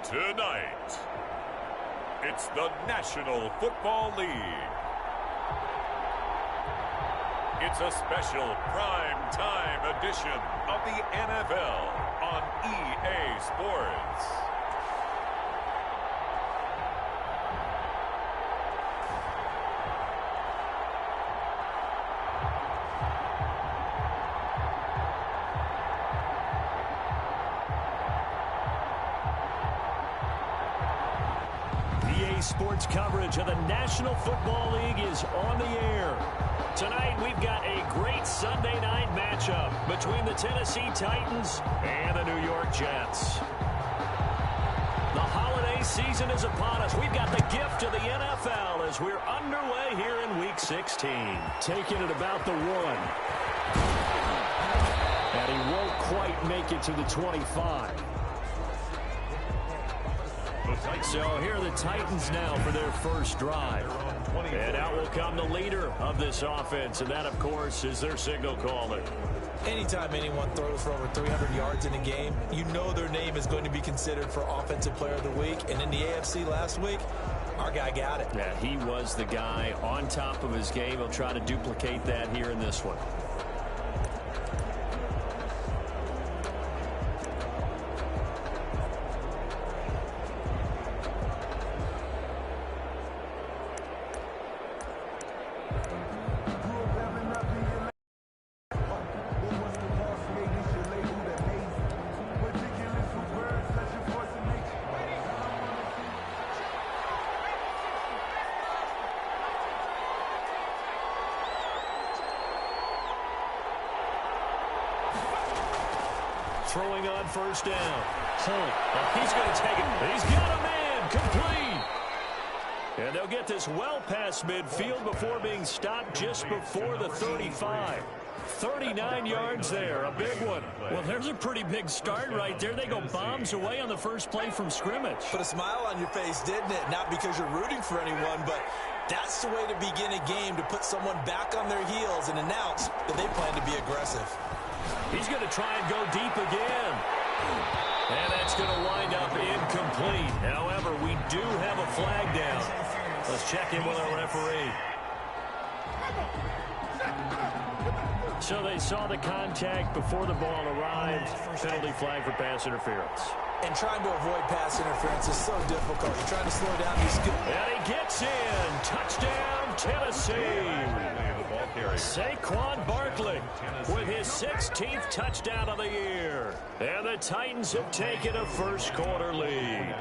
Tonight, it's the National Football League. It's a special prime time edition of the NFL on EA Sports. Sports coverage of the National Football League is on the air. Tonight, we've got a great Sunday night matchup between the Tennessee Titans and the New York Jets. The holiday season is upon us. We've got the gift of the NFL as we're underway here in Week 16. Taking it about the 1. And he won't quite make it to the 25. So here are the Titans now for their first drive. And out will come the leader of this offense, and that, of course, is their signal caller. Anytime anyone throws for over 300 yards in a game, you know their name is going to be considered for Offensive Player of the Week. And in the AFC last week, our guy got it. Yeah, he was the guy on top of his game. He'll try to duplicate that here in this one. Throwing on first down. He's going to take it. He's got a man. Complete. And they'll get this well past midfield before being stopped just before the 35. 39 yards there. A big one. Well, there's a pretty big start right there. They go bombs away on the first play from scrimmage. Put a smile on your face, didn't it? Not because you're rooting for anyone, but that's the way to begin a game, to put someone back on their heels and announce that they plan to be aggressive. He's going to try and go deep again. And that's going to wind up incomplete. However, we do have a flag down. Let's check in with our referee. So they saw the contact before the ball arrived. Penalty flag for pass interference. And trying to avoid pass interference is so difficult. You're trying to slow down these good. And he gets in. Touchdown, Tennessee. Saquon Barkley with his 16th touchdown of the year. And the Titans have taken a first quarter lead.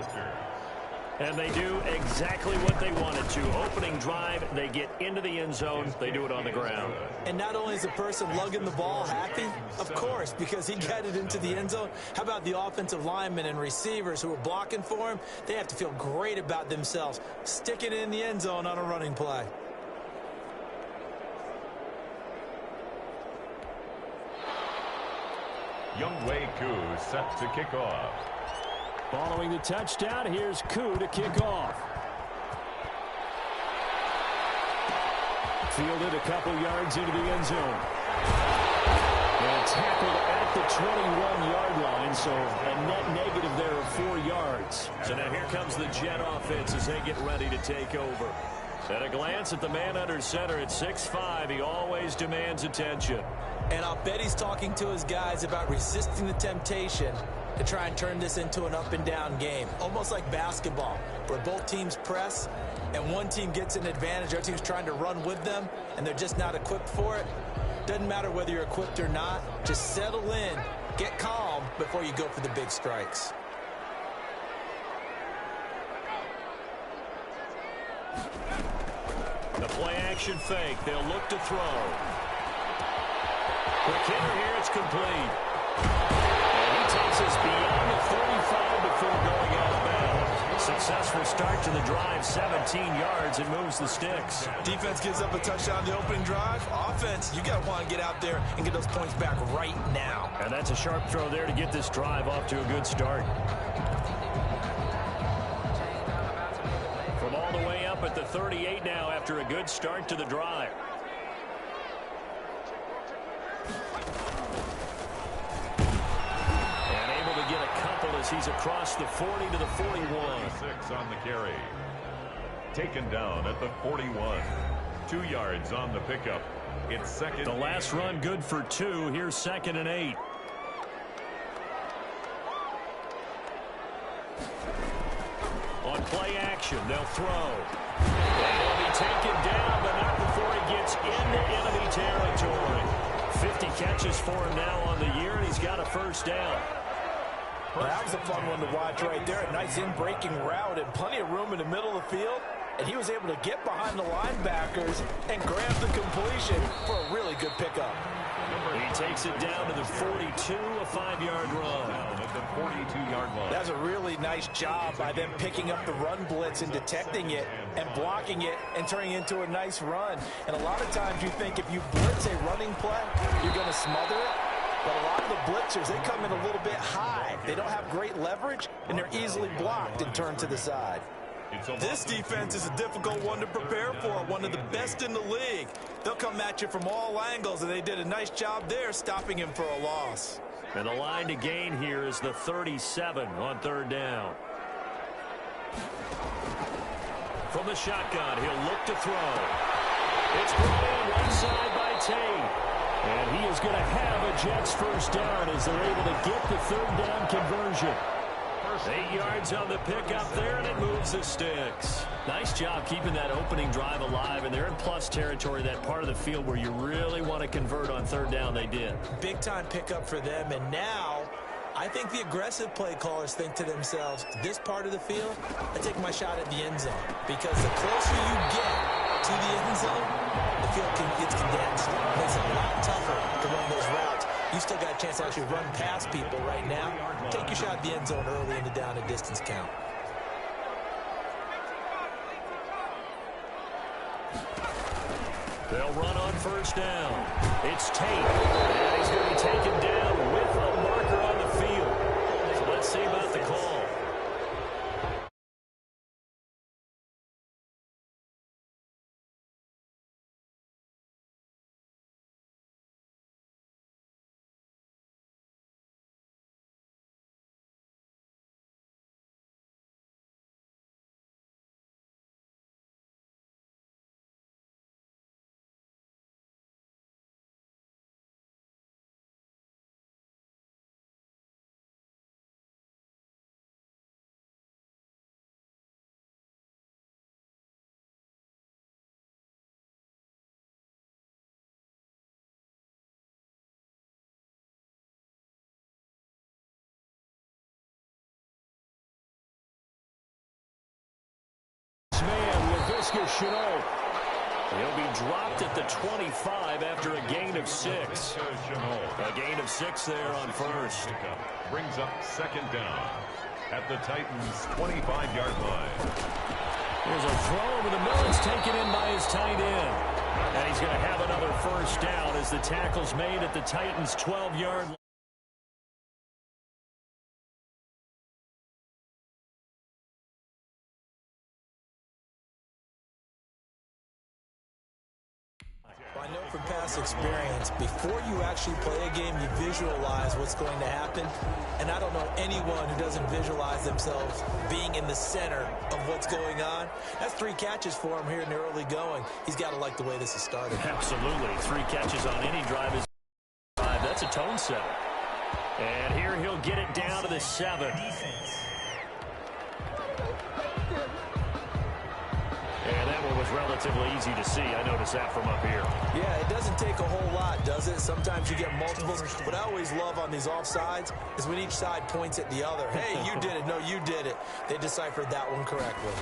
And they do exactly what they wanted to. Opening drive, they get into the end zone. They do it on the ground. And not only is the person lugging the ball happy, of course, because he got it into the end zone. How about the offensive linemen and receivers who are blocking for him? They have to feel great about themselves, sticking it in the end zone on a running play. Younghoe Koo set to kick off. Following the touchdown, here's Koo to kick off. Fielded a couple yards into the end zone. And tackled at the 21-yard line, so a net negative there of 4 yards. So now here comes the Jet offense as they get ready to take over. At a glance at the man under center at 6'5", he always demands attention. And I'll bet he's talking to his guys about resisting the temptation to try and turn this into an up-and-down game. Almost like basketball, where both teams press, and one team gets an advantage, the other team's trying to run with them, and they're just not equipped for it. Doesn't matter whether you're equipped or not. Just settle in, get calm before you go for the big strikes. The play-action fake. They'll look to throw. Quick hitter here. It's complete. And he takes us beyond the 35 before going out of bounds. Successful start to the drive. 17 yards and moves the sticks. Defense gives up a touchdown the opening drive. Offense, you got to want to get out there and get those points back right now. And that's a sharp throw there to get this drive off to a good start. From all the way up at the 38 now after a good start to the drive. And able to get a couple of as he's across the 40 to the 41. 6 on the carry. Taken down at the 41. 2 yards on the pickup. It's second. The last run good for 2. Here's 2nd and 8. On play action, they'll throw. And he'll be taken down, but not before he gets into enemy territory. 50 catches for him now on the year, and he's got a first down. Well, that was a fun one to watch right there. A nice in-breaking route and plenty of room in the middle of the field. And he was able to get behind the linebackers and grab the completion for a really good pickup. He takes it down to the 42, a 5-yard run. Down at the 42-yard line. That's a really nice job by them picking up the run blitz and detecting it and blocking it and turning it into a nice run. And a lot of times you think if you blitz a running play, you're going to smother it. But a lot of the blitzers, they come in a little bit high. They don't have great leverage, and they're easily blocked and turned to the side. This defense is a difficult one to prepare for, one of the best in the league. They'll come at you from all angles, and they did a nice job there stopping him for a loss. And the line to gain here is the 37 on 3rd down. From the shotgun, he'll look to throw. It's brought in right side by Tate. And he is going to have a Jets first down as they're able to get the 3rd down conversion. 8 yards on the pickup there, and it moves the sticks. Nice job keeping that opening drive alive, and they're in plus territory, that part of the field where you really want to convert on 3rd down. They did. Big-time pickup for them, and now I think the aggressive play callers think to themselves, this part of the field, I take my shot at the end zone, because the closer you get to the end zone, the field gets condensed. It makes it a lot tougher to run those routes. You still got a chance to actually run past people right now. Take your shot at the end zone early in the down and distance count. They'll run on 1st down. It's Tate, and he's going to be taken down with a marker on the field. So let's see about the call. Man with Visca Chenault. He'll be dropped at the 25 after a gain of 6. A gain of 6 there on 1st. Brings up 2nd down at the Titans' 25-yard line. There's a throw over the middle. It's taken in by his tight end. And he's going to have another first down as the tackle's made at the Titans' 12-yard line. I know from past experience, before you actually play a game, you visualize what's going to happen. And I don't know anyone who doesn't visualize themselves being in the center of what's going on. That's 3 catches for him here in the early going. He's got to like the way this has started. Absolutely. 3 catches on any drive is 5. That's a tone setter. And here he'll get it down to the 7. And that one was relatively easy to see. I noticed that from up here. Yeah, it doesn't take a whole lot, does it? Sometimes you get multiples. What I always love on these offsides is when each side points at the other. Hey, you did it. No, you did it. They deciphered that one correctly.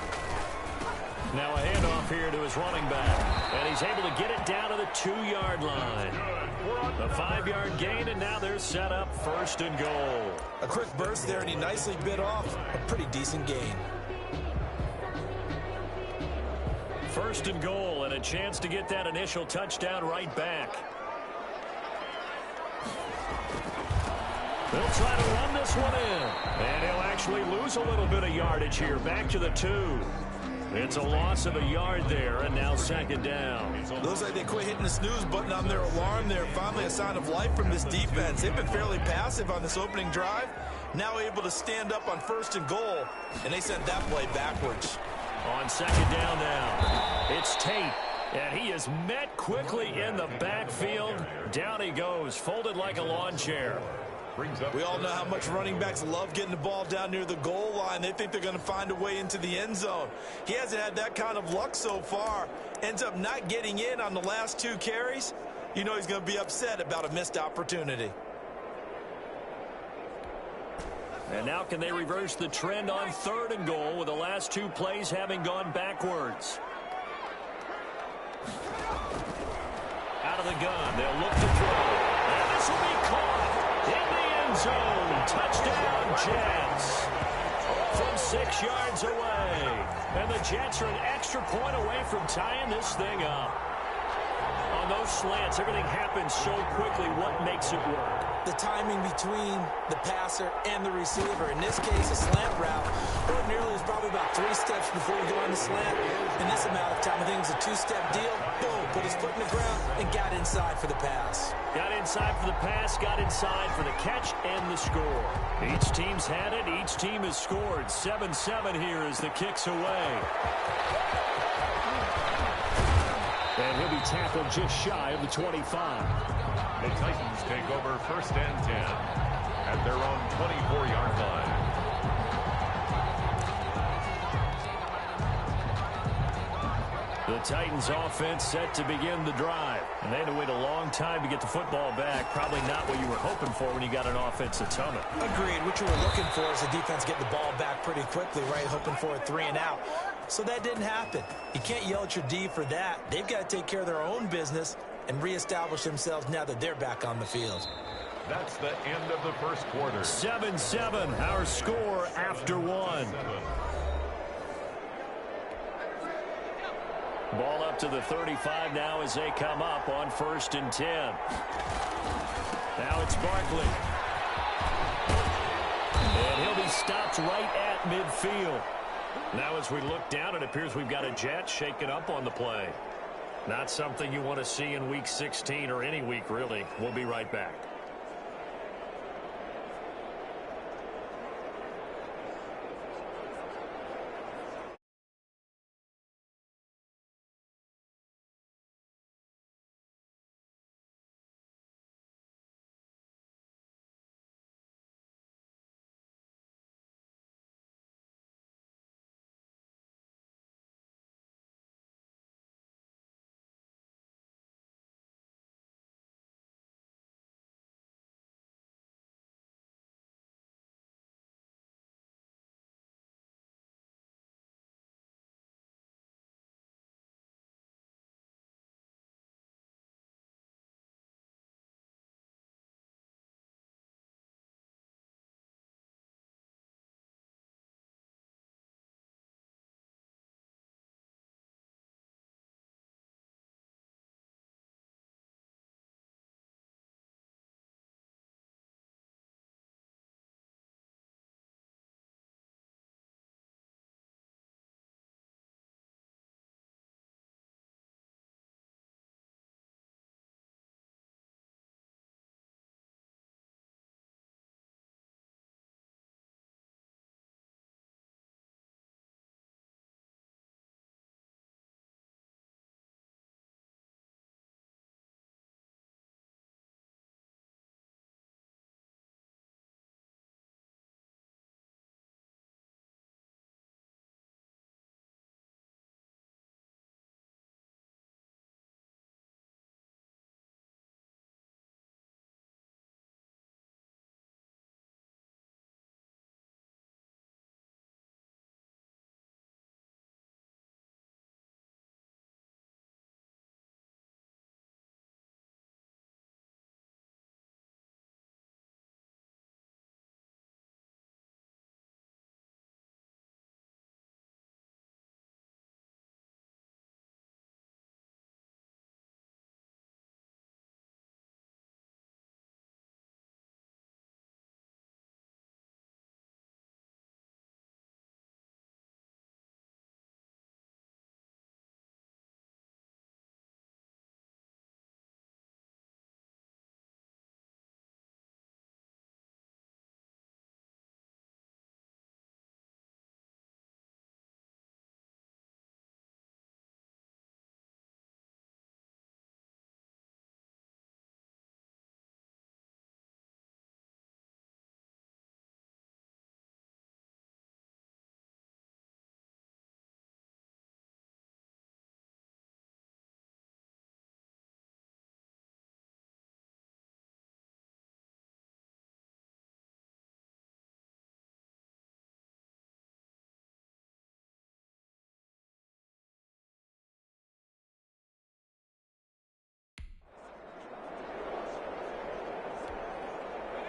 Now a handoff here to his running back. And he's able to get it down to the 2-yard line. A 5-yard gain, and now they're set up 1st and goal. A quick burst there, and he nicely bit off a pretty decent gain. 1st and goal, and a chance to get that initial touchdown right back. They'll try to run this one in. And he'll actually lose a little bit of yardage here. Back to the 2. It's a loss of a yard there, and now 2nd down. Looks like they quit hitting the snooze button on their alarm there. Finally a sign of life from this defense. They've been fairly passive on this opening drive. Now able to stand up on 1st and goal, and they sent that play backwards. On 2nd down now, it's Tate, and he is met quickly in the backfield. Down he goes, folded like a lawn chair. We all know how much running backs love getting the ball down near the goal line. They think they're going to find a way into the end zone. He hasn't had that kind of luck so far. Ends up not getting in on the last 2 carries. You know he's going to be upset about a missed opportunity. And now can they reverse the trend on 3rd and goal with the last 2 plays having gone backwards? Out of the gun, they'll look to throw. And this will be caught in the end zone. Touchdown, Jets. From 6 yards away. And the Jets are an extra point away from tying this thing up. On those slants, everything happens so quickly. What makes it work? The timing between the passer and the receiver. In this case, a slant route. Ordinarily, it's probably about 3 steps before you go on the slant. In this amount of time, I think it was a 2-step deal. Boom, put his foot in the ground and got inside for the pass. Got inside for the pass, got inside for the catch and the score. Each team's had it. Each team has scored. 7-7 here as the kick's away. And he'll be tackled just shy of the 25. The Titans take over 1st and 10 at their own 24-yard line. The Titans offense set to begin the drive. And they had to wait a long time to get the football back. Probably not what you were hoping for when you got an offense that's humming. Agreed. What you were looking for is the defense getting the ball back pretty quickly, right? Hoping for a 3 and out. So that didn't happen. You can't yell at your D for that. They've got to take care of their own business and reestablish themselves now that they're back on the field. That's the end of the 1st quarter. 7-7, our score after 1. Ball up to the 35 now as they come up on 1st and 10. Now it's Barkley. And he'll be stopped right at midfield. Now as we look down, it appears we've got a Jet shaken up on the play. Not something you want to see in Week 16 or any week, really. We'll be right back.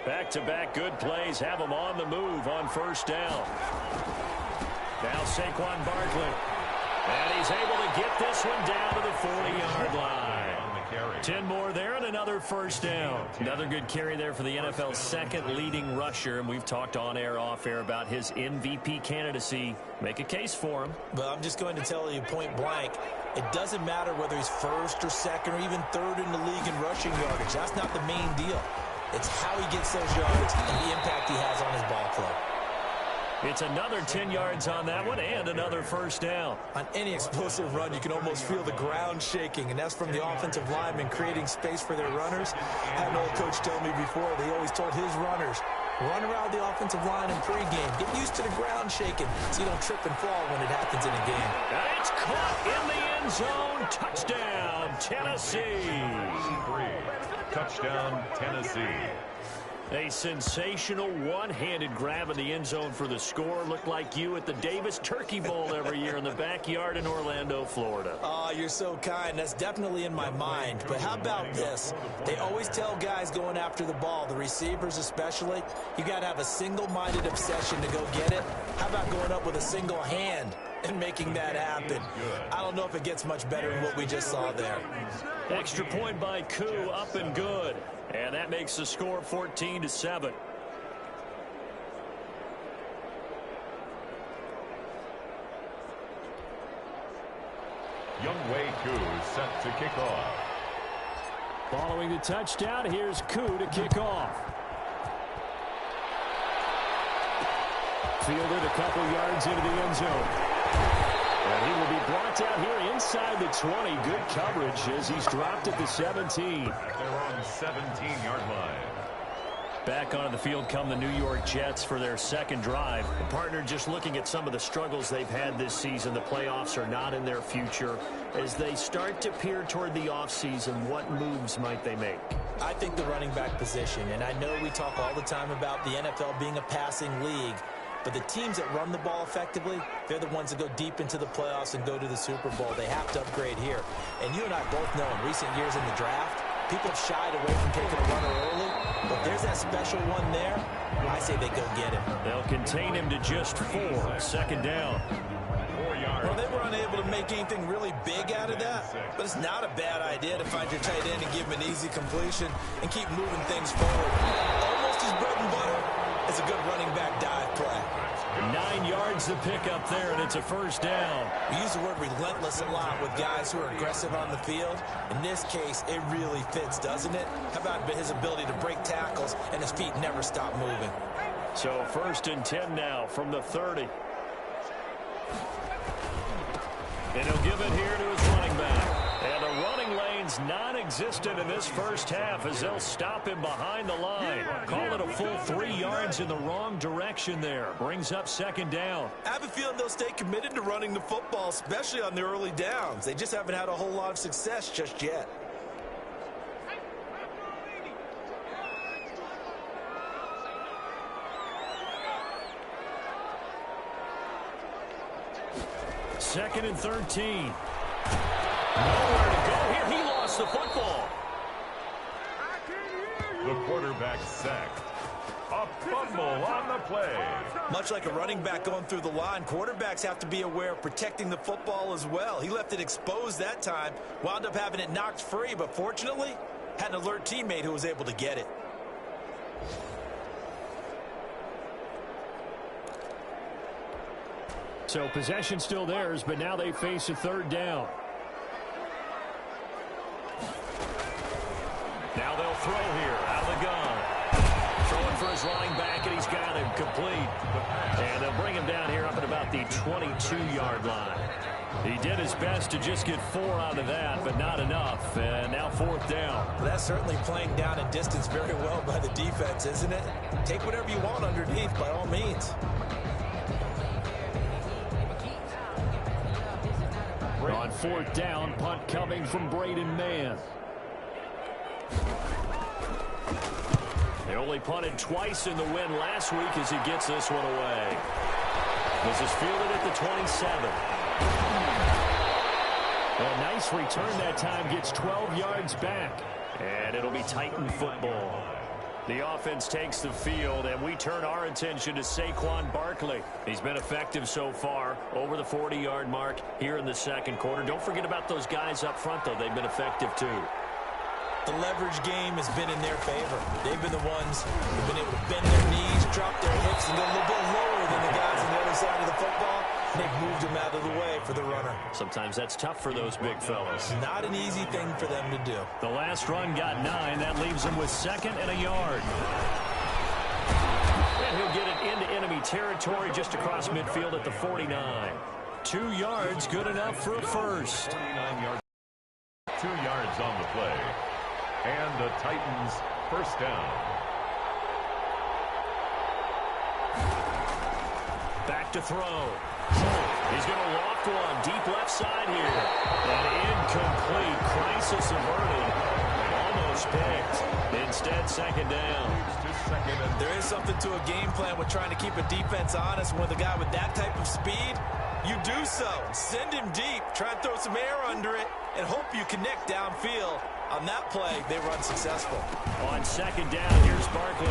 Back-to-back good plays have them on the move on first down. Now Saquon Barkley. And he's able to get this one down to the 40-yard line. 10 more there and another first down. Another good carry there for the NFL's second leading rusher. And we've talked on air, off air about his MVP candidacy. Make a case for him. Well, I'm just going to tell you point blank. It doesn't matter whether he's first or second or even third in the league in rushing yardage. That's not the main deal. It's how he gets those yards and the impact he has on his ball club. It's another 10 yards on that one and another first down. On any explosive run, you can almost feel the ground shaking, and that's from the offensive linemen creating space for their runners. I had an old coach tell me before, they always told his runners, run around the offensive line in pregame. Get used to the ground shaking so you don't trip and fall when it happens in a game. And it's caught in the end zone. Touchdown, Tennessee. Touchdown, Tennessee. A sensational one-handed grab in the end zone for the score. Looked like you at the Davis Turkey Bowl every year in the backyard in Orlando, Florida. Oh, you're so kind. That's definitely in my mind. But how about this? They always tell guys going after the ball, the receivers especially, you got to have a single-minded obsession to go get it. How about going up with a single hand and making that happen? I don't know if it gets much better than what we just saw there. Extra point by Koo, up and good. And that makes the score 14-7. Younghoe Koo set to kick off. Following the touchdown, here's Koo to kick off. Fielded a couple yards into the end zone. And he will be brought down here inside the 20. Good coverage as he's dropped at the 17. They're on the 17-yard line. Back onto the field come the New York Jets for their second drive. The partner, just looking at some of the struggles they've had this season, the playoffs are not in their future. As they start to peer toward the offseason, what moves might they make? I think the running back position, and I know we talk all the time about the NFL being a passing league, but the teams that run the ball effectively, they're the ones that go deep into the playoffs and go to the Super Bowl. They have to upgrade here. And you and I both know in recent years in the draft, people have shied away from taking a runner early. But there's that special one there. I say they go get him. They'll contain him to just 4. Second down. 4 yards. Well, they were unable to make anything really big out of that. But it's not a bad idea to find your tight end and give him an easy completion and keep moving things forward. Almost his bread and butter is a good running back dive play. 9 yards to pick up there, and it's a first down. We use the word relentless a lot with guys who are aggressive on the field. In this case, it really fits, doesn't it? How about his ability to break tackles and his feet never stop moving? So first and 10 now from the 30. And he'll give it here to his running back. And the running lane's non-existent in this first half as they'll stop him behind the line. Call it a full 3 yards in the wrong direction there. Brings up second down. I have a feeling they'll stay committed to running the football, especially on the early downs. They just haven't had a whole lot of success just yet. Second and 13. Nowhere to go here. He lost the football. The quarterback sacked. A fumble on the play. Much like a running back going through the line, quarterbacks have to be aware of protecting the football as well. He left it exposed that time, wound up having it knocked free, but fortunately, had an alert teammate who was able to get it. So possession still theirs, but now they face a third down. Now they'll throw here out of the gun. Throwing for his running back, and he's got him complete. And they'll bring him down here up at about the 22-yard line. He did his best to just get 4 out of that, but not enough. And now fourth down. Well, that's certainly playing down in distance very well by the defense, isn't it? Take whatever you want underneath by all means. On fourth down, punt coming from Braden Mann. They only punted twice in the win last week as he gets this one away. This is fielded at the 27. A nice return that time, gets 12 yards back. And it'll be Titan football. The offense takes the field, and we turn our attention to Saquon Barkley. He's been effective so far, over the 40-yard mark here in the second quarter. Don't forget about those guys up front, though. They've been effective, too. The leverage game has been in their favor. They've been the ones who've been able to bend their knees, drop their hips, and go a little bit lower than the guys on the other side of the football. They've moved them out of the way for the runner. Sometimes that's tough for those big fellas. Not an easy thing for them to do. The last run got 9. That leaves him with 2nd and a yard. And he'll get it into enemy territory just across midfield at the 49. 2 yards, good enough for a first. 29 yards. 2 yards on the play. And the Titans first down. Back to throw. He's going to loft one deep left side here. An incomplete, crisis averted. Almost picked. Instead, 2nd down. There is something to a game plan with trying to keep a defense honest. With a guy with that type of speed, you do so. Send him deep. Try and throw some air under it and hope you connect downfield. On that play, they run successful. On 2nd down, here's Barkley.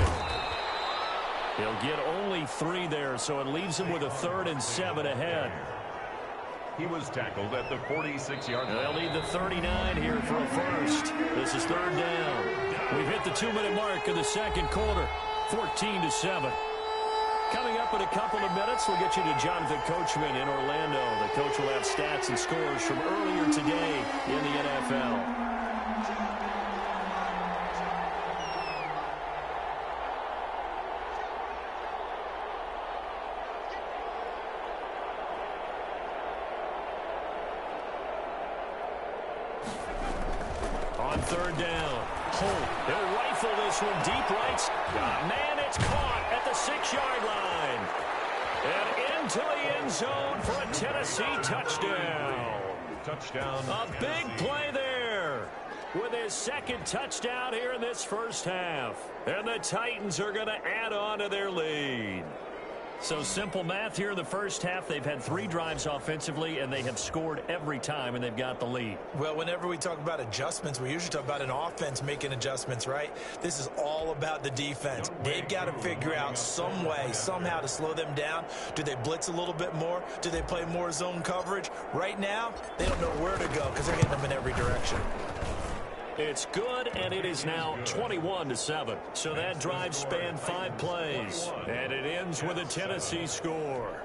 He'll get only 3 there, so it leaves him with a 3rd and 7 ahead. He was tackled at the 46-yard line. They'll need the 39 here for a first. This is 3rd down. We've hit the 2-minute mark of the second quarter, 14-7. Coming up in a couple of minutes, we'll get you to Jonathan Coachman in Orlando. The coach will have stats and scores from earlier today in the NFL. On 3rd down, Holt. He'll rifle this one deep right. Man, it's caught at the 6-yard line. And into the end zone for a Tennessee touchdown. Touchdown. A big play there with his 2nd touchdown here in this first half. And the Titans are going to add on to their lead. So simple math here in the first half. They've had 3 drives offensively, and they have scored every time, and they've got the lead. Well, whenever we talk about adjustments, we usually talk about an offense making adjustments, right? This is all about the defense. They've got to figure out some way, somehow to slow them down. Do they blitz a little bit more? Do they play more zone coverage? Right now, they don't know where to go because they're hitting them in every direction. It's good, and it is now 21-7. So that drive spanned 5 plays, and it ends with a Tennessee score.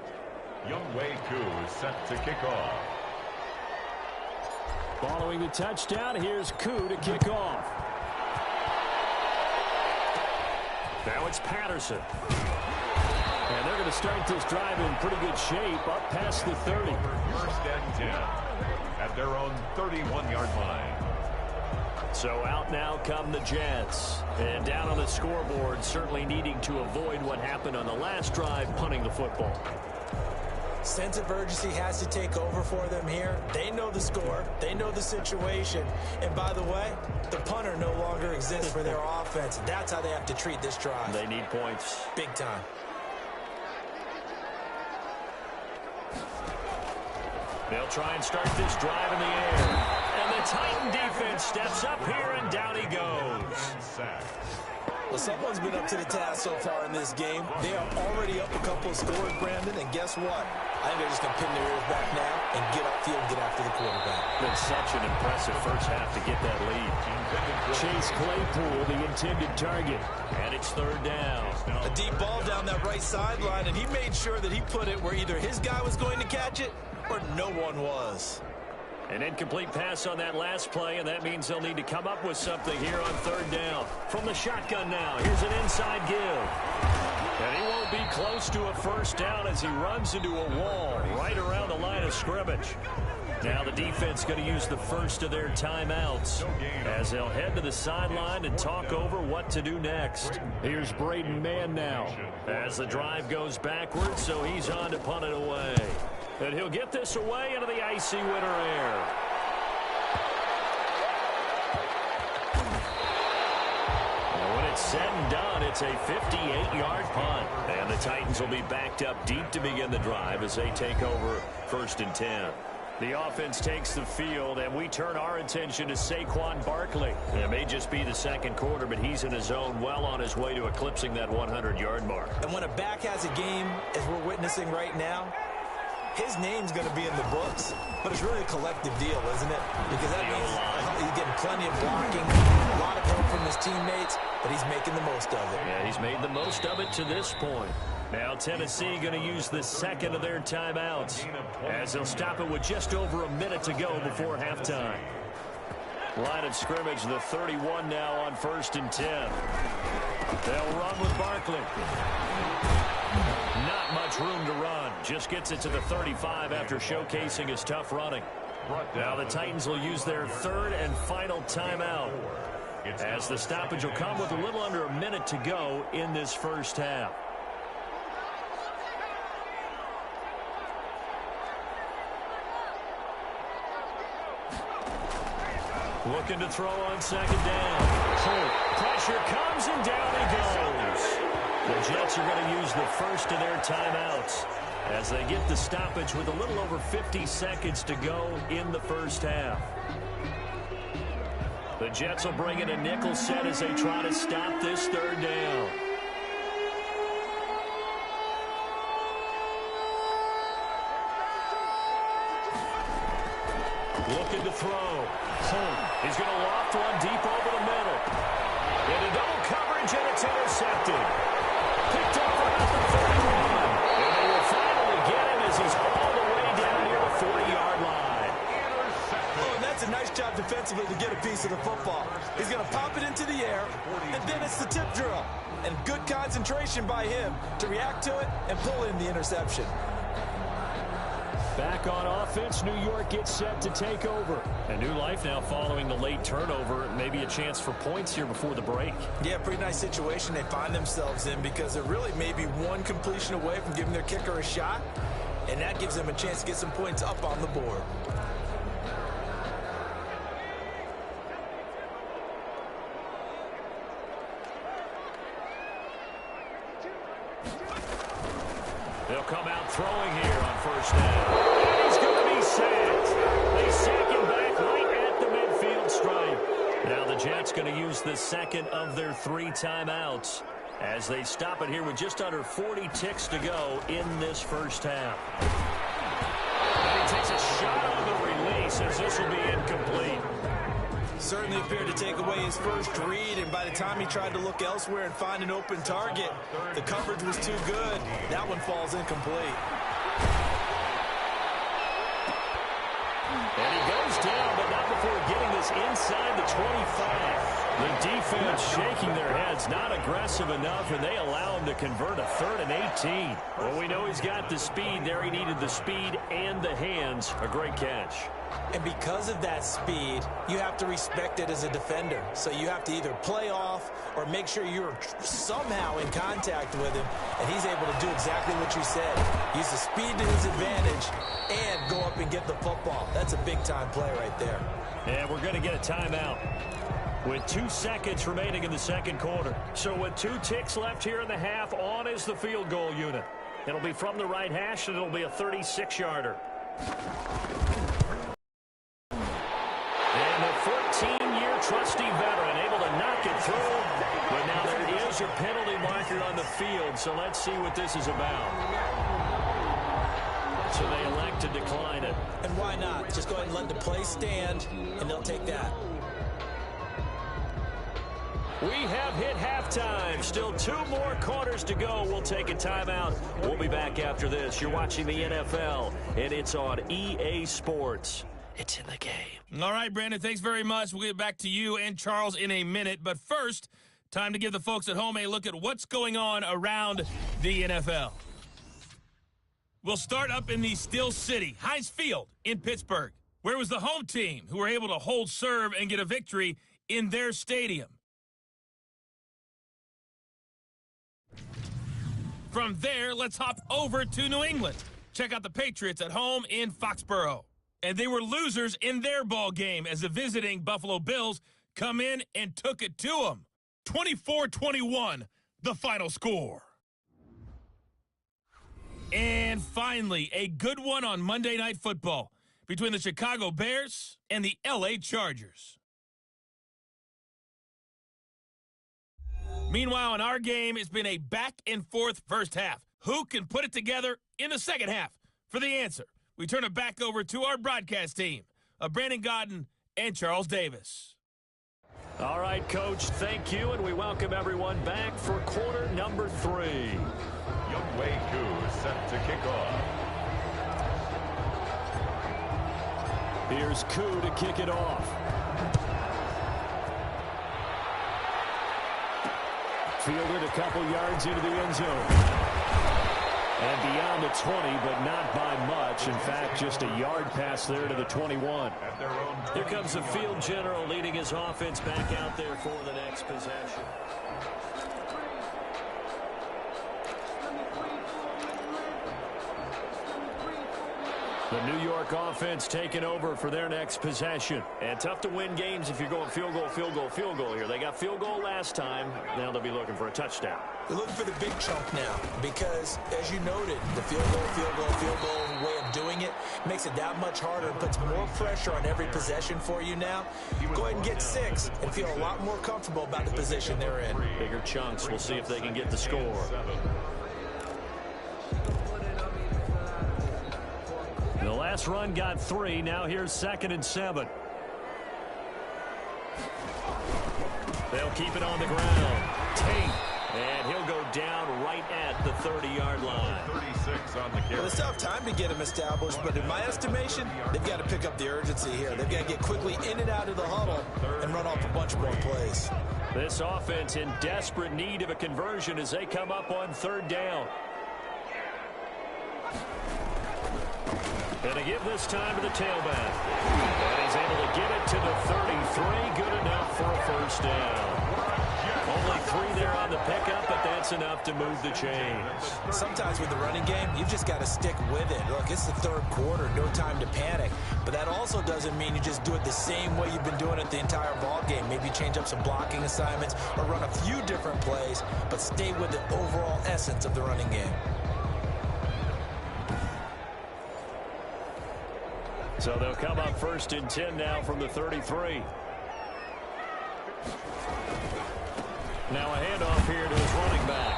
Younghoe Koo is set to kick off. Following the touchdown, here's Koo to kick off. Now it's Patterson. And they're going to start this drive in pretty good shape, up past the 30. First and 10 at their own 31-yard line. So out now come the Jets. And down on the scoreboard, certainly needing to avoid what happened on the last drive, punting the football. Sense of urgency has to take over for them here. They know the score. They know the situation. And by the way, the punter no longer exists for their offense. That's how they have to treat this drive. They need points. Big time. They'll try and start this drive in the air. And the Titan defense steps up here, and down he goes. Well, someone's been up to the task so far in this game. They are already up a couple of scores, Brandon, and guess what? I think they're just going to pin their ears back now and get upfield and get after the quarterback. Been such an impressive first half to get that lead. Chase Claypool, the intended target, and it's 3rd down. A deep ball down that right sideline, and he made sure that he put it where either his guy was going to catch it or no one was. An incomplete pass on that last play, and that means they'll need to come up with something here on 3rd down. From the shotgun now, here's an inside give. And he won't be close to a first down as he runs into a wall right around the line of scrimmage. Now the defense going to use the first of their timeouts as they'll head to the sideline and talk over what to do next. Here's Braden Mann now as the drive goes backwards, so he's on to punt it away. And he'll get this away into the icy winter air. And when it's said and done, it's a 58-yard punt. And the Titans will be backed up deep to begin the drive as they take over 1st and 10. The offense takes the field, and we turn our attention to Saquon Barkley. It may just be the second quarter, but he's in his zone, well on his way to eclipsing that 100-yard mark. And when a back has a game, as we're witnessing right now, his name's going to be in the books, but it's really a collective deal, isn't it? Because that means he's getting plenty of blocking, a lot of help from his teammates, but he's making the most of it. Yeah, he's made the most of it to this point. Now Tennessee going to use the second of their timeouts as they'll stop it with just over a minute to go before halftime. Line of scrimmage, the 31 now on 1st and 10. They'll run with Barkley. Not much room to run. Just gets it to the 35 after showcasing his tough running. Now the Titans will use their third and final timeout as the stoppage will come with a little under a minute to go in this first half. Looking to throw on second down. Pressure comes and down he goes. The Jets are going to use the first of their timeouts as they get the stoppage with a little over 50 seconds to go in the first half. The Jets will bring in a nickel set as they try to stop this third down. Looking to throw. He's going to loft one deep over the middle. Into double coverage, and it's intercepted. Picked up around the 31. And they will finally get him as he's all the way down near the 40-yard line. Oh, and that's a nice job defensively to get a piece of the football. He's going to pop it into the air, and then it's the tip drill. And good concentration by him to react to it and pull in the interception. Back on offense, New York gets set to take over. A new life now following the late turnover. Maybe a chance for points here before the break. Yeah, pretty nice situation they find themselves in because they're really maybe one completion away from giving their kicker a shot, and that gives them a chance to get some points up on the board. They'll come out throwing here on first down. And he's going to be sacked. They sack him back right at the midfield stripe. Now the Jets going to use the second of their 3 timeouts as they stop it here with just under 40 ticks to go in this first half. And he takes a shot on the release as this will be incomplete. Certainly appeared to take away his first read, and by the time he tried to look elsewhere and find an open target, the coverage was too good. That one falls incomplete. And he goes down, but not before getting this inside the 25. The defense shaking their heads, not aggressive enough, and they allow him to convert a 3rd and 18. Well, we know he's got the speed there. He needed the speed and the hands. A great catch. And because of that speed, you have to respect it as a defender. So you have to either play off or make sure you're somehow in contact with him, and he's able to do exactly what you said. Use the speed to his advantage and go up and get the football. That's a big-time play right there. And we're going to get a timeout with 2 seconds remaining in the second quarter. So with 2 ticks left here in the half, on is the field goal unit. It'll be from the right hash, and it'll be a 36-yarder. And the 14-year trusty veteran able to knock it through. But now there is your penalty marker on the field, so let's see what this is about. So they elect to decline it. And why not? Just go ahead and let the play stand, and they'll take that. We have hit halftime. Still 2 more quarters to go. We'll take a timeout. We'll be back after this. You're watching the NFL, and it's on EA Sports. It's in the game. All right, Brandon, thanks very much. We'll get back to you and Charles in a minute. But first, time to give the folks at home a look at what's going on around the NFL. We'll start up in the Steel City, Heinz Field in Pittsburgh, where it was the home team who were able to hold serve and get a victory in their stadium. From there, let's hop over to New England. Check out the Patriots at home in Foxborough. And they were losers in their ball game as the visiting Buffalo Bills come in and took it to them. 24-21, the final score. And finally, a good one on Monday Night Football between the Chicago Bears and the LA Chargers. Meanwhile, in our game, it's been a back-and-forth first half. Who can put it together in the second half? For the answer, we turn it back over to our broadcast team of Brandon Godden and Charles Davis. All right, Coach, thank you, and we welcome everyone back for quarter number 3. Youngwei Koo is set to kick off. Here's Koo to kick it off. Fielded a couple yards into the end zone. And beyond the 20, but not by much. In fact, just a yard pass there to the 21. Here comes the field general leading his offense back out there for the next possession. The New York offense taking over for their next possession. And tough to win games if you're going field goal, field goal, field goal here. They got field goal last time. Now they'll be looking for a touchdown. They're looking for the big chunk now because, as you noted, the field goal way of doing it makes it that much harder and puts more pressure on every possession for you now. Go ahead and get 6 and feel a lot more comfortable about the position they're in. Bigger chunks. We'll see if they can get the score. The last run got 3. Now here's 2nd and 7. They'll keep it on the ground. Tate. And he'll go down right at the 30-yard line. 36 on the carry. Well, it's tough time to get him established, but in my estimation, they've got to pick up the urgency here. They've got to get quickly in and out of the huddle and run off a bunch more plays. This offense in desperate need of a conversion as they come up on 3rd down. And to give this time to the tailback. And he's able to get it to the 33. Good enough for a first down. Only 3 there on the pickup, but that's enough to move the chains. Sometimes with the running game, you've just got to stick with it. Look, it's the 3rd quarter, no time to panic. But that also doesn't mean you just do it the same way you've been doing it the entire ball game. Maybe change up some blocking assignments or run a few different plays, but stay with the overall essence of the running game. So they'll come up 1st and 10 now from the 33. Now a handoff here to his running back.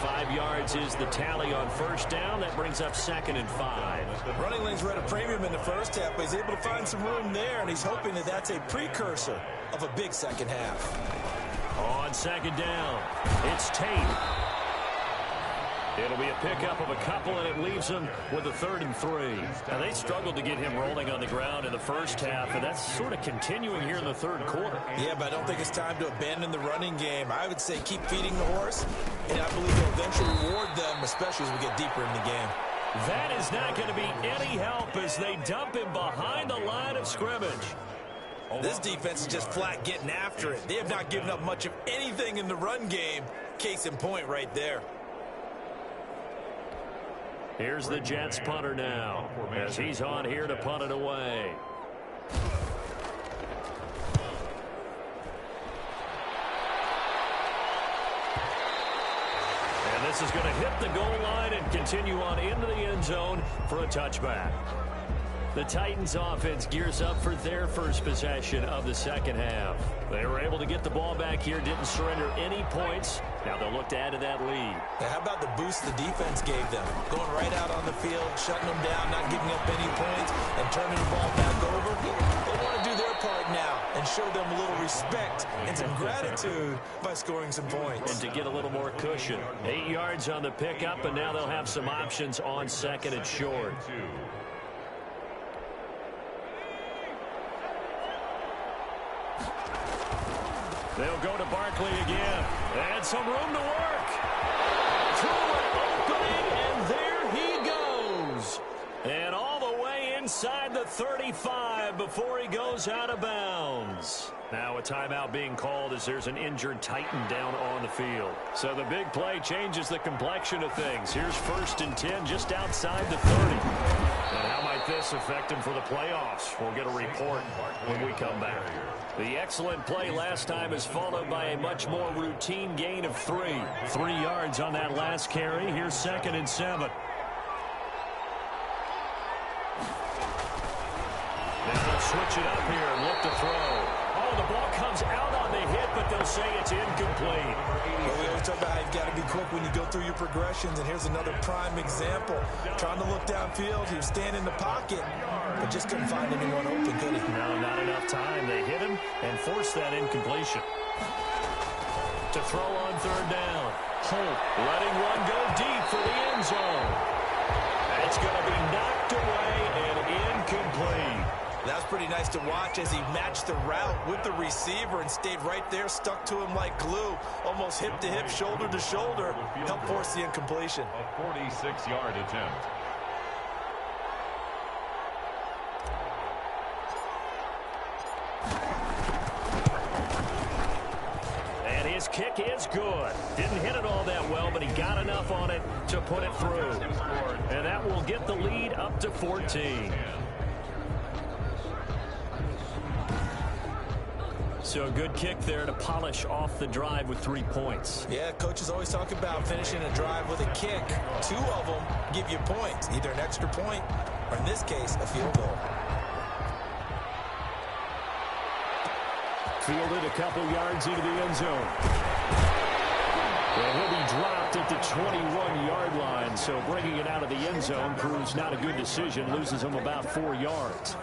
5 yards is the tally on 1st down. That brings up 2nd and 5. Running lanes were at a premium in the first half, but he's able to find some room there, and he's hoping that that's a precursor of a big second half. On 2nd down, it's Tate. It'll be a pickup of a couple, and it leaves him with a 3rd and 3. Now, they struggled to get him rolling on the ground in the first half, and that's sort of continuing here in the 3rd quarter. Yeah, but I don't think it's time to abandon the running game. I would say keep feeding the horse, and I believe they'll eventually reward them, especially as we get deeper in the game. That is not going to be any help as they dump him behind the line of scrimmage. This defense is just flat getting after it. They have not given up much of anything in the run game. Case in point right there. Here's the Jets punter now as he's on here to punt it away. And this is going to hit the goal line and continue on into the end zone for a touchback. The Titans offense gears up for their first possession of the second half. They were able to get the ball back here, didn't surrender any points. Now they'll look to add to that lead. Now, how about the boost the defense gave them? Going right out on the field, shutting them down, not giving up any points, and turning the ball back over. They want to do their part now and show them a little respect and some gratitude by scoring some points. And to get a little more cushion. 8 yards on the pickup, and now they'll have some options on 2nd and short. They'll go to Barkley again. And some room to work. Through an opening, and there he goes. And all the way inside the 35 before he goes out of bounds. Now a timeout being called as there's an injured Titan down on the field. So the big play changes the complexion of things. Here's 1st and 10 just outside the 30. And how might this affect him for the playoffs? We'll get a report when we come back. The excellent play last time is followed by a much more routine gain of 3. 3 yards on that last carry. Here's 2nd and 7. switch it up here and look to throw. Oh, the ball comes out on the hit, but they'll say it's incomplete. Well, we always talk about how you've got to be quick when you go through your progressions, and here's another prime example. Trying to look downfield, he was standing in the pocket, but just couldn't find anyone open, could he? No, not enough time. They hit him and forced that incompletion. To throw on third down. Holt letting one go deep for the end zone. It's going to be knocked away and incomplete. That's pretty nice to watch as he matched the route with the receiver and stayed right there, stuck to him like glue, almost hip to hip, shoulder to shoulder, helped force the incompletion. A 46-yard attempt. And his kick is good. Didn't hit it all that well, but he got enough on it to put it through. And that will get the lead up to 14. So a good kick there to polish off the drive with 3 points. Yeah, coaches always talk about finishing a drive with a kick. 2 of them give you points, either an extra point or, in this case, a field goal. Fielded a couple yards into the end zone. Well, he'll be dropped at the 21-yard line, so bringing it out of the end zone proves not a good decision, loses him about 4 yards.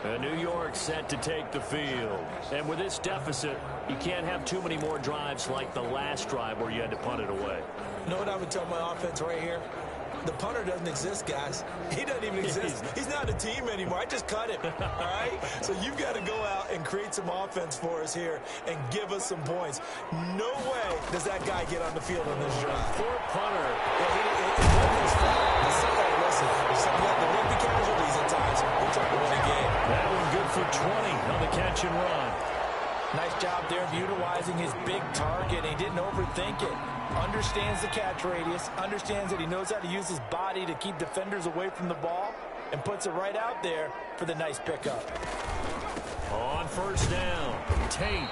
And New York set to take the field. And with this deficit, you can't have too many more drives like the last drive where you had to punt it away. You know what I would tell my offense right here? The punter doesn't exist, guys. He doesn't even exist. He's not a team anymore. I just cut him, all right? So you've got to go out and create some offense for us here and give us some points. No way does that guy get on the field on this drive. Poor punter. It wasn't his fault. Listen, you got the rugby casualties at times. We're trying to win a game. That one good for 20 on the catch and run. Nice job there of utilizing his big target. He didn't overthink it. Understands the catch radius, understands that he knows how to use his body to keep defenders away from the ball, and puts it right out there for the nice pickup. On first down, Tate.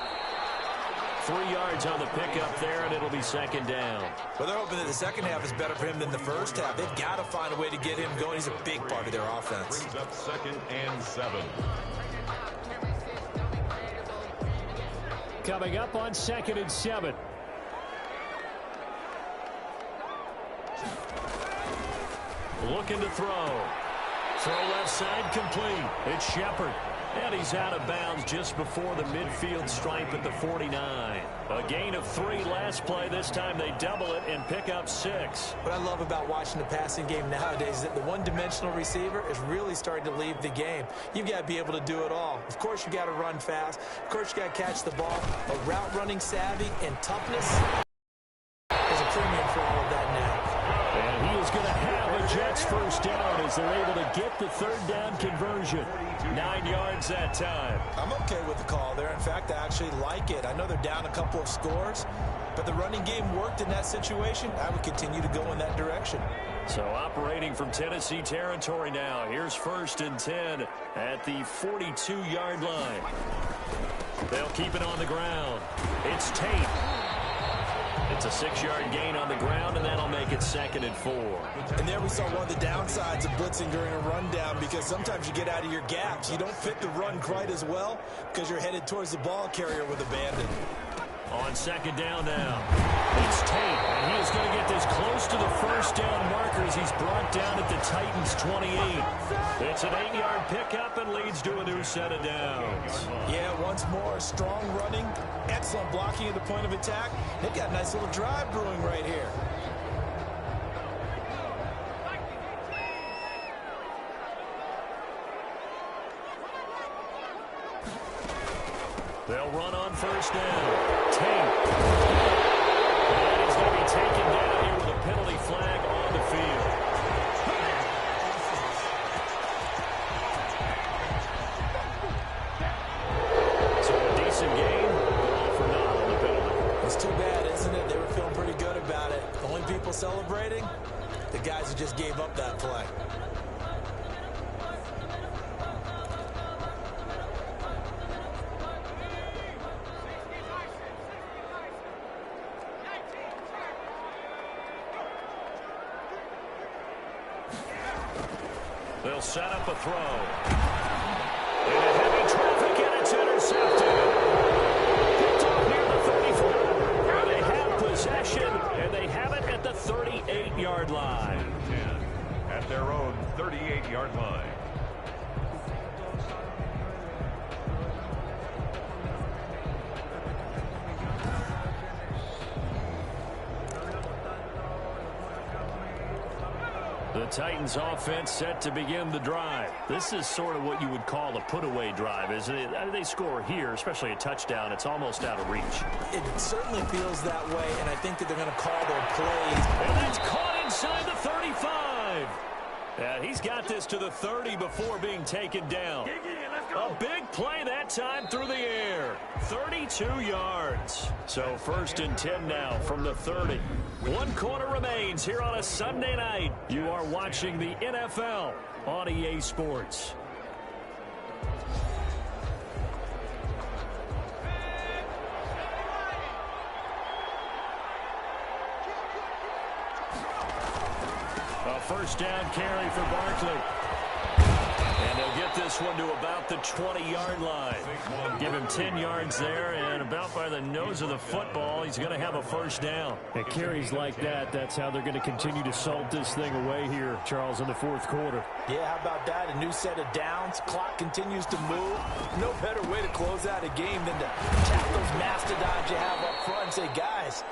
3 yards on the pickup there, and it'll be second down. Well, they're hoping that the second half is better for him than the first half. They've got to find a way to get him going. He's a big part of their offense. Brings up 2nd and 7. Coming up on 2nd and 7. Looking to throw. Throw left side complete. It's Shepard. And he's out of bounds just before the midfield stripe at the 49. A gain of 3 last play. This time they double it and pick up 6. What I love about watching the passing game nowadays is that the one-dimensional receiver is really starting to leave the game. You've got to be able to do it all. Of course, you got to run fast. Of course, you got to catch the ball. But route running savvy and toughness is a premium for all of that now. And he is going to have a Jets first down as they're able to get the third down conversion. 9 yards that time. I'm okay with the call there. In fact, I actually like it. I know they're down a couple of scores, but the running game worked in that situation. I would continue to go in that direction. So operating from Tennessee territory now. Here's 1st and 10 at the 42-yard line. They'll keep it on the ground. It's Tate. It's a 6-yard gain on the ground, and that'll make it 2nd and 4. And there we saw one of the downsides of blitzing during a rundown, because sometimes you get out of your gaps. You don't fit the run quite as well because you're headed towards the ball carrier with abandon. On 2nd down now, it's Tate, and he is going to get this close to the first down markers. He's brought down at the Titans' 28. It's an 8-yard pickup and leads to a new set of downs. Yeah, once more, strong running, excellent blocking at the point of attack. They've got a nice little drive brewing right here. They'll run on first down. Tate. And he's going to be taken down here with a penalty flag on the field. So a decent game, all for naught on the penalty. It's too bad, isn't it? They were feeling pretty good about it. The only people celebrating, the guys who just gave up that play. They'll set up a throw. intercepted. Picked off near the 35. They have possession, and they have it at the 38-yard line. 10 at their own 38-yard line. The Titans offense set to begin the drive. This is sort of what you would call a put-away drive, isn't it? They score here, especially a touchdown. It's almost out of reach. It certainly feels that way, and I think that they're going to call their plays. And that's caught inside the 35. And he's got this to the 30 before being taken down. A big play that time through the air. 32 yards. So 1st and 10 now from the 30. 1 quarter remains here on a Sunday night. You are watching the NFL on EA Sports. A first down carry for Barkley. And they'll get this one to about the 20-yard line. Give him 10 yards there, and about by the nose of the football, he's going to have a first down. At carries like that, that's how they're going to continue to salt this thing away here, Charles, in the 4th quarter. Yeah, how about that? A new set of downs. Clock continues to move. No better way to close out a game than to tap those mastodons you have up front and say, guys,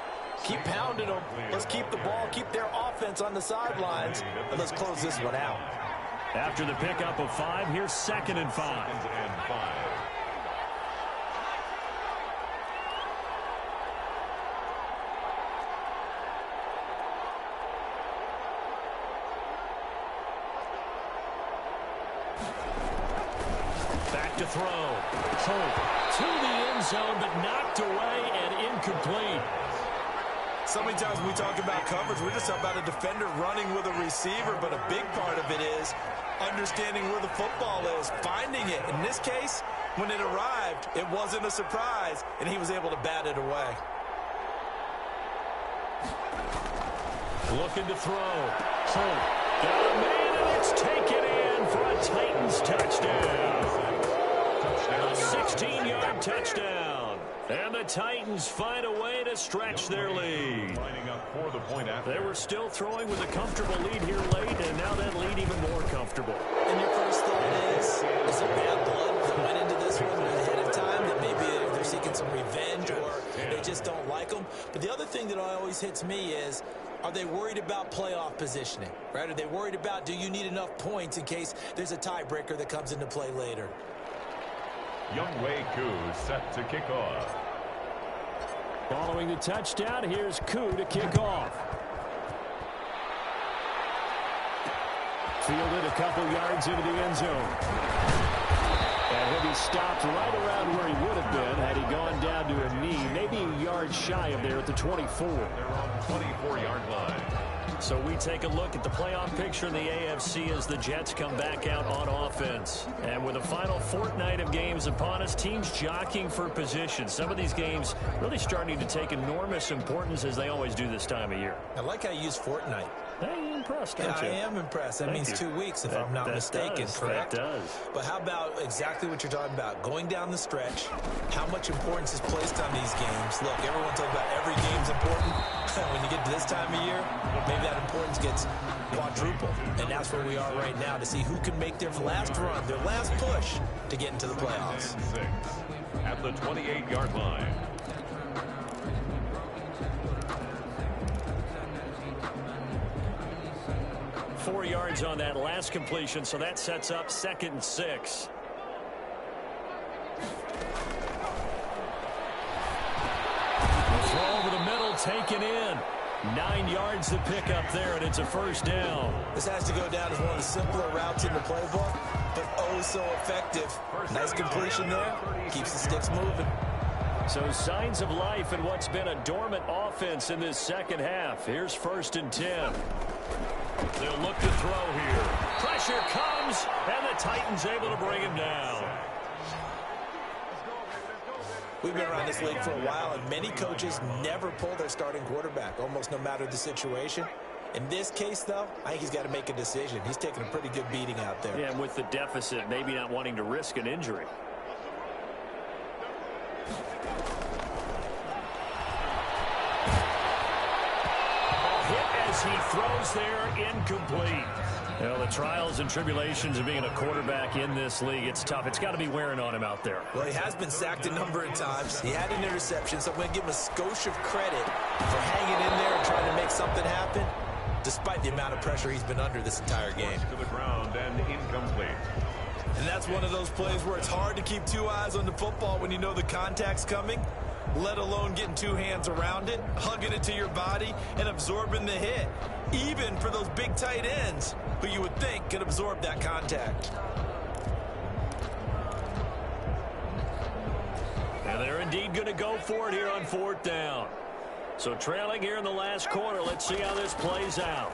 keep pounding them. Let's keep the ball, keep their offense on the sidelines, and let's close this one out. After the pickup of 5, here's 2nd and 5. 2nd and 5. Back to throw. Holt to the end zone, but knocked away and incomplete. So many times when we talk about coverage, we're just talking about a defender running with a receiver, but a big part of it is understanding where the football is, finding it. In this case, when it arrived, it wasn't a surprise, and he was able to bat it away. Looking to throw. Holt got a man, and it's taken in for a Titans touchdown. A 16-yard touchdown. And the Titans find a way to stretch their lead. Lining up for the point after. They were still throwing with a comfortable lead here late, and now that lead even more comfortable. And your first thought is there bad blood that went into this one ahead of time, that maybe they're seeking some revenge or they just don't like them? But the other thing that always hits me is, are they worried about playoff positioning, right? Are they worried about, do you need enough points in case there's a tiebreaker that comes into play later? Younghoe Koo set to kick off. Following the touchdown, here's Koo to kick off. Fielded a couple yards into the end zone. And he'll be stopped right around where he would have been had he gone down to a knee, maybe a yard shy of there at the 24. They're on 24-yard line. So we take a look at the playoff picture in the AFC as the Jets come back out on offense. And with the final fortnight of games upon us, teams jockeying for position. Some of these games really starting to take enormous importance as they always do this time of year. I like how you use fortnight. Hey, you're impressed, aren't you? I am impressed. That means 2 weeks, if I'm not mistaken, correct? That does. But how about exactly what you're talking about? Going down the stretch, how much importance is placed on these games? Look, everyone talks about every game's important. When you get to this time of year, maybe that importance gets quadrupled. And that's where we are right now, to see who can make their last run, their last push to get into the playoffs. 6 at the 28-yard line. Four yards on that last completion, so that sets up 2nd and 6. The throw over the middle, taken in. 9 yards to pick up there, and it's a first down. This has to go down as one of the simpler routes in the playbook, but oh so effective. Nice completion there. Keeps the sticks moving. So signs of life in what's been a dormant offense in this second half. Here's 1st and 10. They'll look to throw here. Pressure comes, and the Titans able to bring him down. We've been around this league for a while, and many coaches never pull their starting quarterback, almost no matter the situation. In this case, though, I think he's got to make a decision. He's taking a pretty good beating out there. Yeah, and with the deficit, maybe not wanting to risk an injury. He throws there, incomplete. Well, the trials and tribulations of being a quarterback in this league, it's tough. It's got to be wearing on him out there. Well, he has been sacked a number of times. He had an interception, so I'm going to give him a skosh of credit for hanging in there and trying to make something happen, despite the amount of pressure he's been under this entire game. To the ground and incomplete. And that's one of those plays where it's hard to keep two eyes on the football when you know the contact's coming, let alone getting two hands around it, hugging it to your body, and absorbing the hit, even for those big tight ends who you would think could absorb that contact. And they're indeed going to go for it here on 4th down. So trailing here in the last quarter, let's see how this plays out.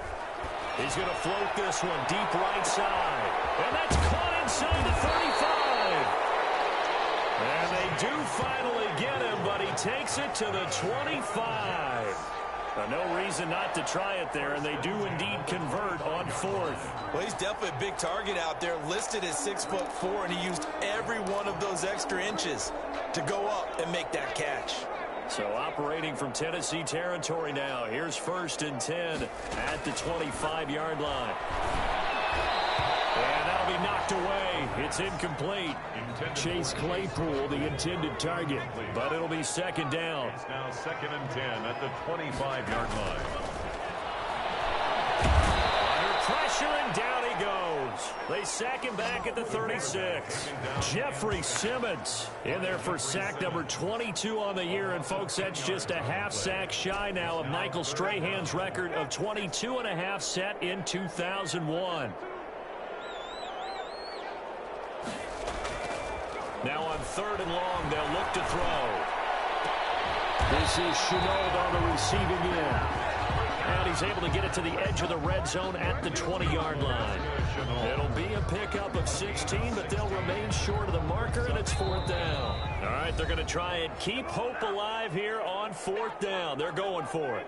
He's going to float this one deep right side. And that's caught inside the 35. And they do finally get him, but he takes it to the 25. No reason not to try it there, and they do indeed convert on 4th. Well, he's definitely a big target out there, listed at 6'4", and he used every one of those extra inches to go up and make that catch. So operating from Tennessee territory now. Here's 1st and 10 at the 25-yard line. And that'll be knocked away. It's incomplete. Chase Claypool, the intended target, but it'll be 2nd down. It's now 2nd and 10 at the 25-yard line. Under pressure, and down he goes. They sack him back at the 36. Jeffrey Simmons in there for sack number 22 on the year. And, folks, that's just a half sack shy now of Michael Strahan's record of 22.5 set in 2001. Now on 3rd and long, they'll look to throw. This is Chenault on the receiving end. And he's able to get it to the edge of the red zone at the 20-yard line. It'll be a pickup of 16, but they'll remain short of the marker, and it's 4th down. All right, they're going to try and keep hope alive here on 4th down. They're going for it.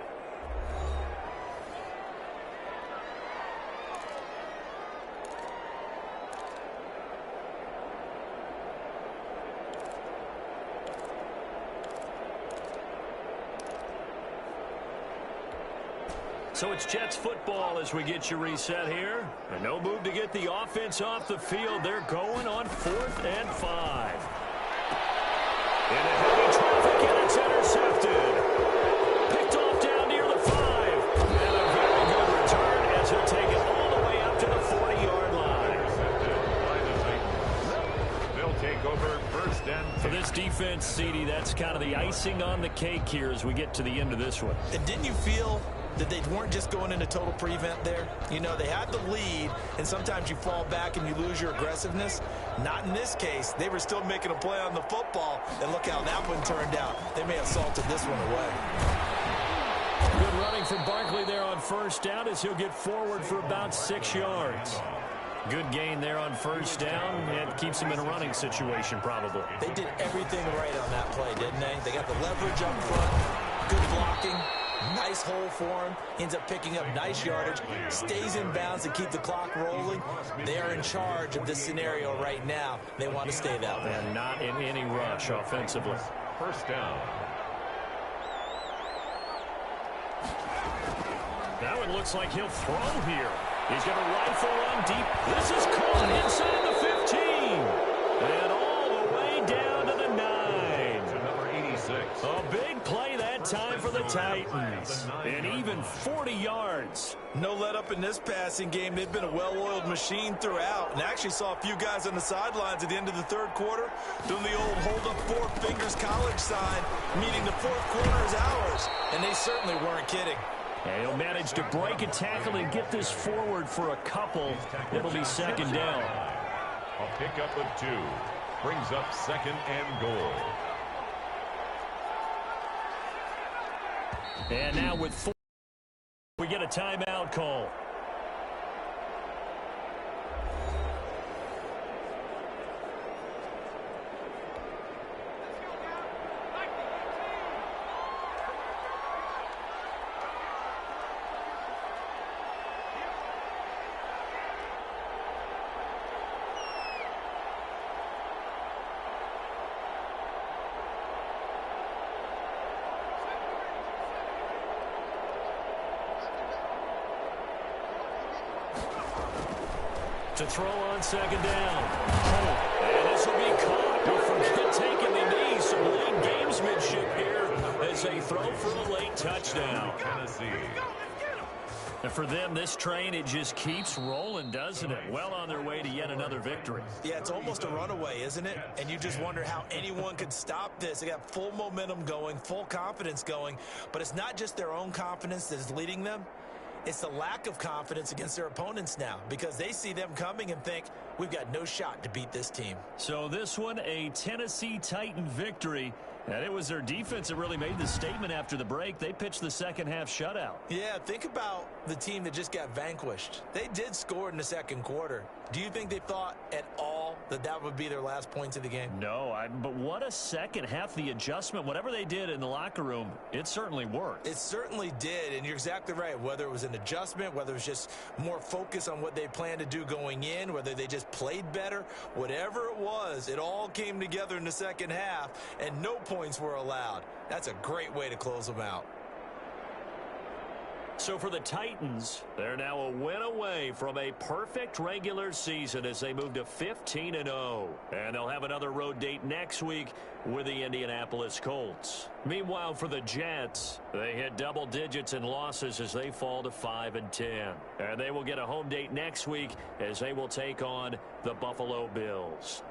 So it's Jets football as we get you reset here. And no move to get the offense off the field. They're going on 4th and 5. Into heavy traffic, and it's intercepted. Picked off down near the 5. And a very good return as he'll take it all the way up to the 40-yard line. They'll take over 1st and 10. For this defense, CD, that's kind of the icing on the cake here as we get to the end of this one. And didn't you feel that they weren't just going into total prevent there? You know, they had the lead, and sometimes you fall back and you lose your aggressiveness. Not in this case. They were still making a play on the football, and look how that one turned out. They may have salted this one away. Good running from Barkley there on 1st down as he'll get forward for about 6 yards. Good gain there on 1st down, and keeps him in a running situation probably. They did everything right on that play, didn't they? They got the leverage up front, good blocking, nice hole for him, ends up picking up nice yardage, stays in bounds to keep the clock rolling. They are in charge of this scenario right now. They want to stay that way. And not in any rush offensively. 1st down. Now it looks like he'll throw here. He's going to rifle one deep. This is caught inside the 15. And all the way down to the 9. To number 86. A big play that time for the Titans. And even 40 yards. No let up in this passing game. They've been a well-oiled machine throughout. And actually saw a few guys on the sidelines at the end of the 3rd quarter doing the old hold up 4 fingers college sign, meaning the 4th quarter is ours. And they certainly weren't kidding. And he'll manage to break a tackle and get this forward for a couple. It'll be 2nd down. A pickup of 2. Brings up 2nd and goal. And now with 4, we get a timeout call. To throw on second down. And this will be caught. Don't forget taking the knee. Some late gamesmanship here as they throw for a late touchdown. Tennessee. And for them, this train, it just keeps rolling, doesn't it? Well on their way to yet another victory. Yeah, it's almost a runaway, isn't it? And you just wonder how anyone could stop this. They got full momentum going, full confidence going. But it's not just their own confidence that is leading them. It's the lack of confidence against their opponents now because they see them coming and think, we've got no shot to beat this team. So this one, a Tennessee Titan victory. And it was their defense that really made the statement after the break. They pitched the second half shutout. Yeah, think about the team that just got vanquished. They did score in the second quarter. Do you think they thought at all that that would be their last points of the game? No, but what a second half. The adjustment, whatever they did in the locker room, it certainly worked. It certainly did, and you're exactly right. Whether it was an adjustment, whether it was just more focus on what they planned to do going in, whether they just played better, whatever it was, it all came together in the second half, and no points were allowed. That's a great way to close them out. So for the Titans, they're now a win away from a perfect regular season as they move to 15-0. And they'll have another road date next week with the Indianapolis Colts. Meanwhile, for the Jets, they hit double digits in losses as they fall to 5-10. And they will get a home date next week as they will take on the Buffalo Bills.